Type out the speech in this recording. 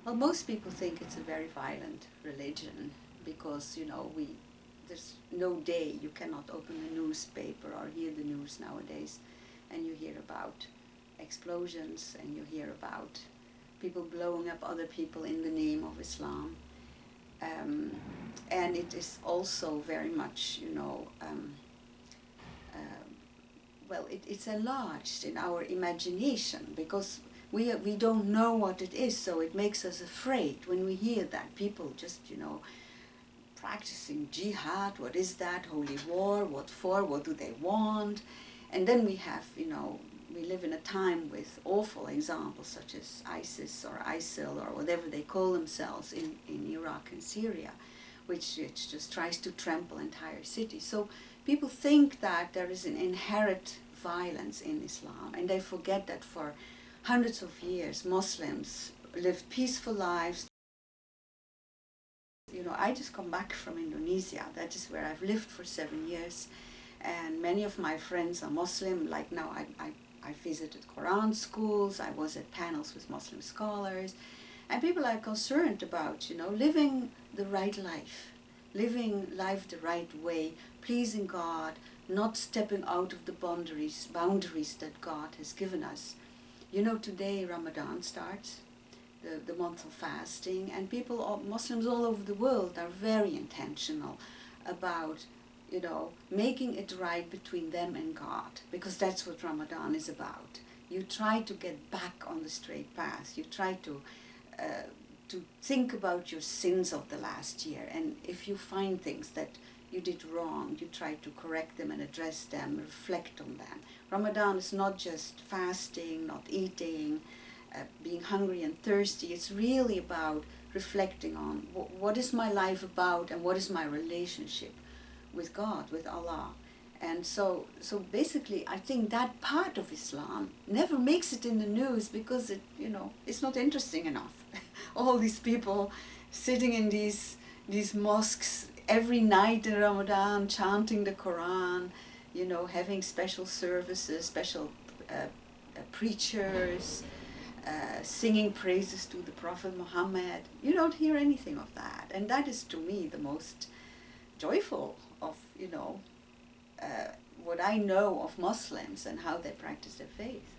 Well, most people think it's a very violent religion because, there's no day you cannot open a newspaper or hear the news nowadays and you hear about explosions and you hear about people blowing up other people in the name of Islam. Um, and it is also very much, it's enlarged in our imagination because we don't know what it is, so it makes us afraid when we hear that people just, practicing jihad. What is that? Holy war? What for? What do they want? And then we have, we live in a time with awful examples such as ISIS or ISIL or whatever they call themselves in Iraq and Syria, which just tries to trample entire cities. So people think that there is an inherent violence in Islam, and they forget that for hundreds of years Muslims lived peaceful lives. I just come back from Indonesia. That is where I've lived for 7 years, and many of my friends are Muslim. Like now, I visited Quran schools, I was at panels with Muslim scholars, and people are concerned about, living the right life, living life the right way, pleasing God, not stepping out of the boundaries that God has given us. Today Ramadan starts, the month of fasting, and Muslims all over the world are very intentional about, making it right between them and God, because that's what Ramadan is about. You try to get back on the straight path. You try to think about your sins of the last year, and if you find things that you did wrong, you try to correct them and address them, reflect on them. Ramadan is not just fasting, not eating, being hungry and thirsty. It's really about reflecting on what is my life about and what is my relationship with God, with Allah. And so basically, I think that part of Islam never makes it in the news because it's not interesting enough. All these people sitting in these mosques every night in Ramadan, chanting the Quran, having special services, special preachers, singing praises to the Prophet Muhammad. You don't hear anything of that, and that is to me the most joyful of what I know of Muslims and how they practice their faith.